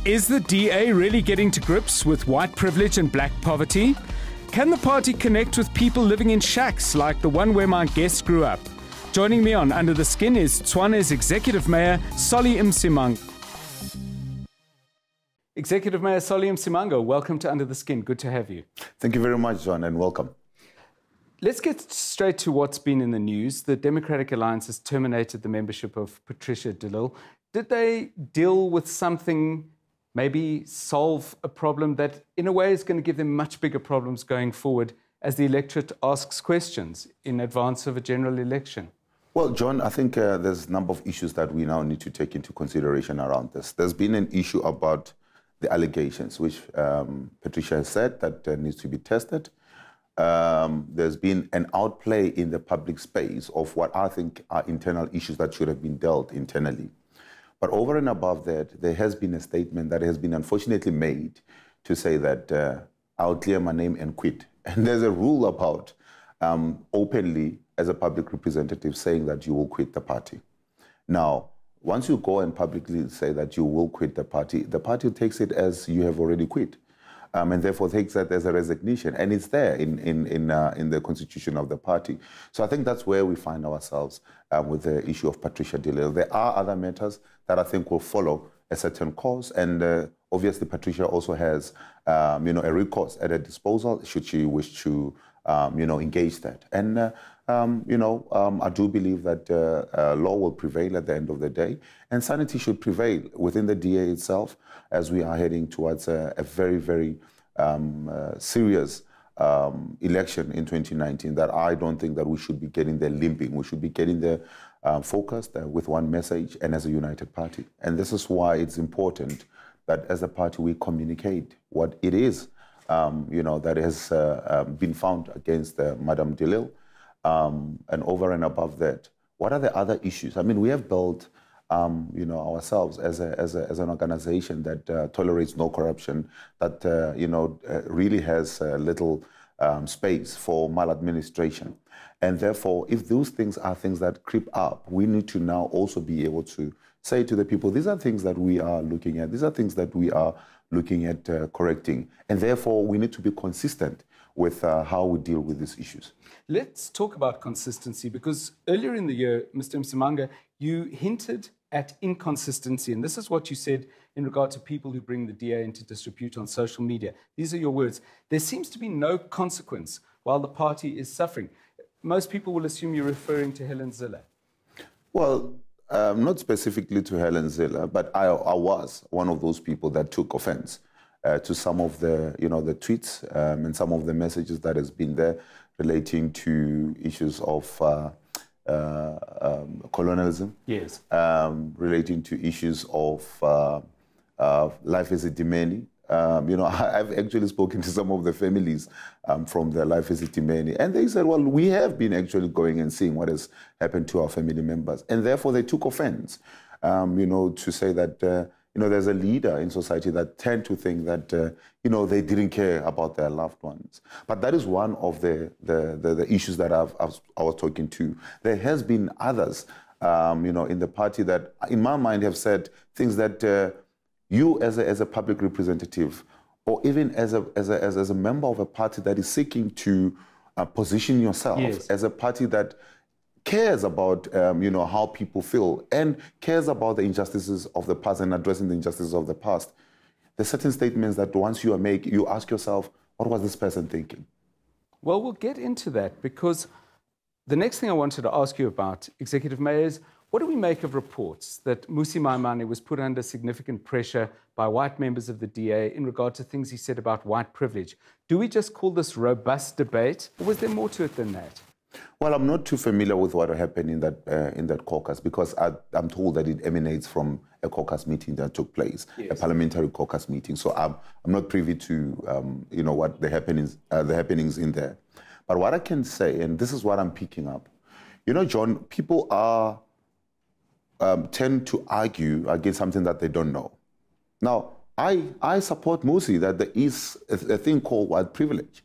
Is the DA really getting to grips with white privilege and black poverty? Can the party connect with people living in shacks like the one where my guest grew up? Joining me on Under the Skin is Tshwane's Executive Mayor, Solly Msimanga. Executive Mayor Solly Msimanga, welcome to Under the Skin. Good to have you. Thank you very much, John, and welcome. Let's get straight to what's been in the news. The Democratic Alliance has terminated the membership of Patricia de Lille. Did they deal with something, maybe solve a problem that in a way is going to give them much bigger problems going forward as the electorate asks questions in advance of a general election? Well, John, I think there's a number of issues that we now need to take into consideration around this. There's been an issue about the allegations, which Patricia has said that needs to be tested. There's been an outplay in the public space of what I think are internal issues that should have been dealt internally. But over and above that, there has been a statement that has been unfortunately made to say that I'll clear my name and quit. And there's a rule about openly, as a public representative, saying that you will quit the party. Now, once you go and publicly say that you will quit the party takes it as you have already quit. And therefore takes that as a resignation. And it's there in the constitution of the party. So I think that's where we find ourselves with the issue of Patricia de Lille. There are other matters that I think will follow a certain course. And obviously Patricia also has, a recourse at her disposal should she wish to, engage that. And, I do believe that law will prevail at the end of the day. And sanity should prevail within the DA itself as we are heading towards a very, very serious election in 2019 that I don't think that we should be getting there limping. We should be getting there focused with one message and as a united party. And this is why it's important that as a party we communicate what it is, that has been found against Madame de Lille. And over and above that, what are the other issues? I mean, we have built, ourselves as an organization that tolerates no corruption, that really has little space for maladministration, and therefore, if those things are things that creep up, we need to now also be able to say to the people, these are things that we are looking at, these are things that we are looking at correcting, and therefore we need to be consistent with how we deal with these issues. Let's talk about consistency, because earlier in the year, Mr. Msimanga, you hinted at inconsistency, and this is what you said in regard to people who bring the DA into disrepute on social media. These are your words. There seems to be no consequence while the party is suffering. Most people will assume you're referring to Helen Zille. Well, not specifically to Helen Zille, but I was one of those people that took offense to some of the, the tweets and some of the messages that has been there relating to issues of colonialism. Yes. Relating to issues of life as a Dimeni. I've actually spoken to some of the families from the Life as a Dimeni, and they said, well, we have been actually going and seeing what has happened to our family members. And therefore they took offense, to say that, there's a leader in society that tend to think that, they didn't care about their loved ones. But that is one of the issues that I was talking to. There has been others, in the party that, in my mind, have said things that you as a public representative, or even as a member of a party that is seeking to position yourself as a party that cares about, how people feel and cares about the injustices of the past and addressing the injustices of the past. There's certain statements that once you make, you ask yourself, what was this person thinking? Well, we'll get into that, because the next thing I wanted to ask you about, Executive Mayor, is what do we make of reports that Mmusi Maimane was put under significant pressure by white members of the DA in regard to things he said about white privilege? Do we just call this robust debate, or was there more to it than that? Well, I'm not too familiar with what happened in that caucus, because I'm told that it emanates from a caucus meeting that took place, a parliamentary caucus meeting. So I'm not privy to what the happenings in there. But what I can say, and this is what I'm picking up, John, people tend to argue against something that they don't know. Now, I support Mmusi that there is a thing called white privilege.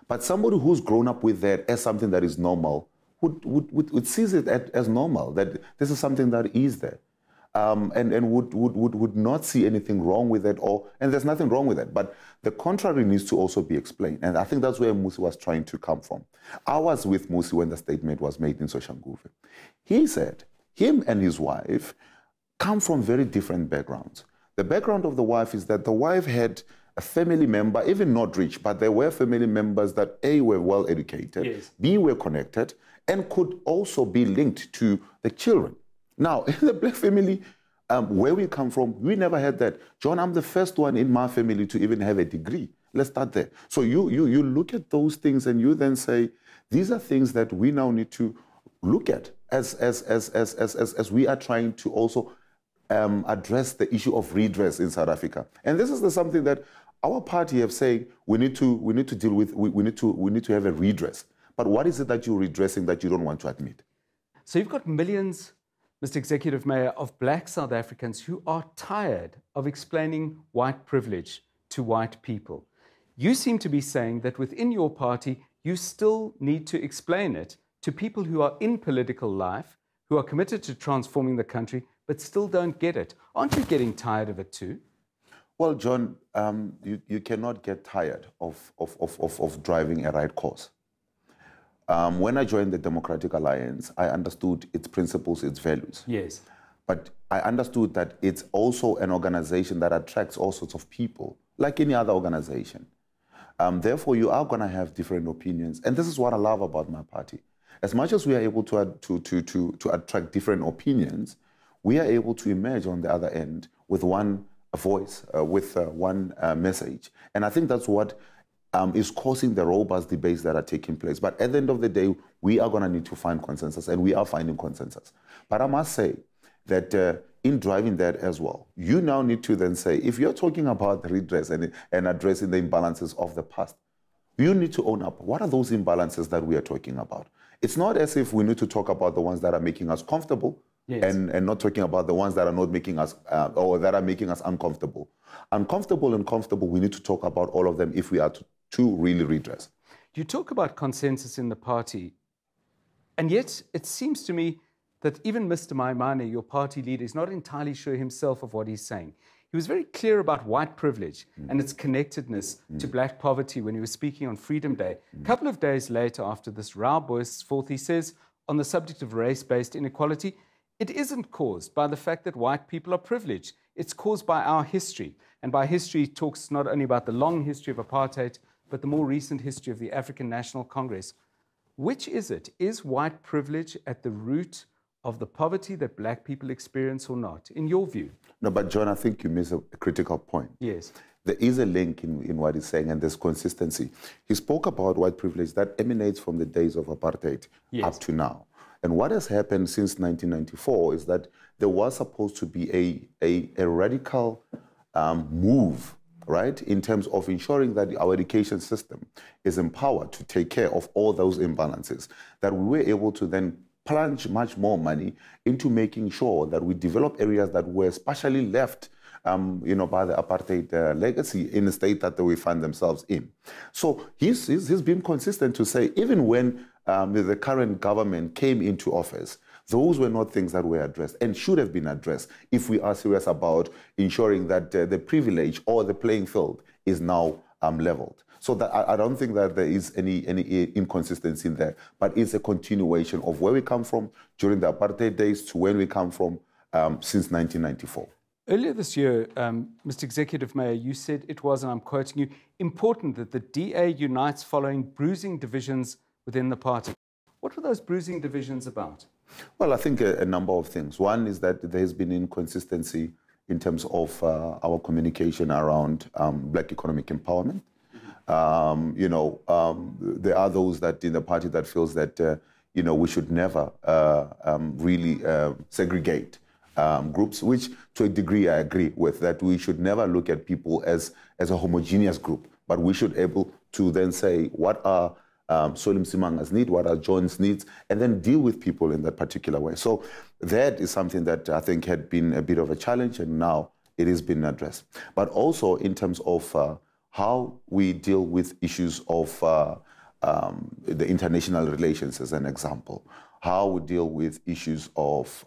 But somebody who's grown up with that as something that is normal would see it as normal, that this is something that is there. and would not see anything wrong with it, and there's nothing wrong with it. But the contrary needs to also be explained. And I think that's where Musi was trying to come from. I was with Musi when the statement was made in Soshanguve. He said him and his wife come from very different backgrounds. The background of the wife is that the wife had a family member, even not rich, but there were family members that A, were well educated, yes, B, were connected, and could also be linked to the children. Now, in the black family, where we come from, we never had that. John, I'm the first one in my family to even have a degree. Let's start there. So you look at those things and you then say, these are things that we now need to look at as we are trying to also address the issue of redress in South Africa. And this is something that our party have said we need to deal with. We need to have a redress. But what is it that you're redressing that you don't want to admit? So you've got millions, Mr. Executive Mayor, of black South Africans who are tired of explaining white privilege to white people. You seem to be saying that within your party, you still need to explain it to people who are in political life, who are committed to transforming the country, but still don't get it. Aren't you getting tired of it too? Well, John, you cannot get tired of driving a right course. When I joined the Democratic Alliance, I understood its principles, its values. Yes. But I understood that it's also an organization that attracts all sorts of people, like any other organization. Therefore, you are going to have different opinions. And this is what I love about my party. As much as we are able to attract different opinions, we are able to emerge on the other end with one voice, with one message. And I think that's what is causing the robust debates that are taking place. But at the end of the day, we are going to need to find consensus, and we are finding consensus. But I must say that in driving that as well, you now need to then say, if you're talking about redress and addressing the imbalances of the past, you need to own up. What are those imbalances that we are talking about? It's not as if we need to talk about the ones that are making us comfortable, yes, and not talking about the ones that are not making us, or that are making us uncomfortable. Uncomfortable and comfortable, we need to talk about all of them if we are to really redress. You talk about consensus in the party, and yet it seems to me that even Mr. Maimane, your party leader, is not entirely sure himself of what he's saying. He was very clear about white privilege and its connectedness to black poverty when he was speaking on Freedom Day. A couple of days later, after this row bursts forth, he says, on the subject of race-based inequality, it isn't caused by the fact that white people are privileged. It's caused by our history. And by history, he talks not only about the long history of apartheid, but the more recent history of the African National Congress. Which is it? Is white privilege at the root of the poverty that black people experience or not, in your view? No, but John, I think you miss a critical point. Yes. There is a link in what he's saying, and there's consistency. He spoke about white privilege that emanates from the days of apartheid, yes, up to now. And what has happened since 1994 is that there was supposed to be a radical move, right, in terms of ensuring that our education system is empowered to take care of all those imbalances, that we were able to then plunge much more money into making sure that we develop areas that were partially left by the apartheid legacy in the state that they find themselves in. So he's been consistent to say, even when the current government came into office, those were not things that were addressed and should have been addressed if we are serious about ensuring that the privilege or the playing field is now leveled. So that I don't think that there is any inconsistency in there, but it's a continuation of where we come from during the apartheid days to where we come from since 1994. Earlier this year, Mr. Executive Mayor, you said it was, and I'm quoting you, important that the DA unites following bruising divisions within the party. What were those bruising divisions about? Well, I think a number of things. One is that there has been inconsistency in terms of our communication around black economic empowerment. There are those that in the party that feels that, we should never really segregate groups, which to a degree I agree with, that we should never look at people as a homogeneous group, but we should able to then say what are Solly Msimanga's needs, what are John's needs, and then deal with people in that particular way. So that is something that I think had been a bit of a challenge, and now it has been addressed. But also in terms of how we deal with issues of the international relations, as an example, how we deal with issues of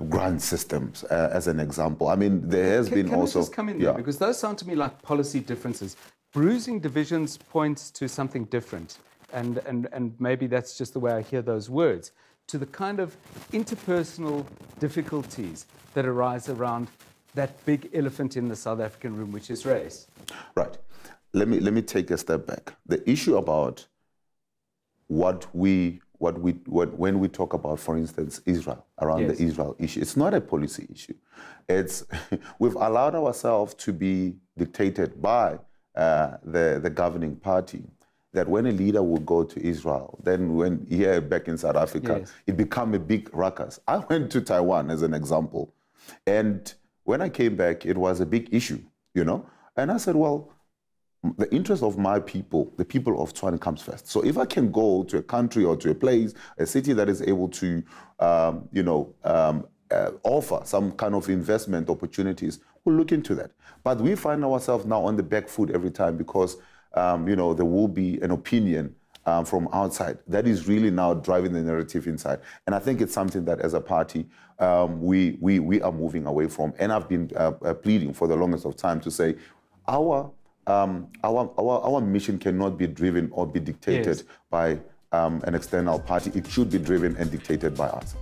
grant systems, as an example. I mean, there has been can also... I just come in there? Because those sound to me like policy differences. Bruising divisions points to something different. And maybe that's just the way I hear those words, to the kind of interpersonal difficulties that arise around that big elephant in the South African room, which is race. Right. Let me take a step back. The issue about when we talk about, for instance, Israel, around the Israel issue, it's not a policy issue. It's we've allowed ourselves to be dictated by the governing party. That when a leader will go to Israel, then when here back in South Africa, it become a big ruckus. I went to Taiwan as an example, and when I came back, it was a big issue, you know. And I said, well, the interest of my people, the people of Tshwane, comes first. So if I can go to a country or to a place, a city that is able to, offer some kind of investment opportunities, we'll look into that. But we find ourselves now on the back foot every time because, there will be an opinion from outside that is really now driving the narrative inside. And I think it's something that as a party, we are moving away from. And I've been pleading for the longest of time to say our mission cannot be driven or be dictated by an external party. It should be driven and dictated by us.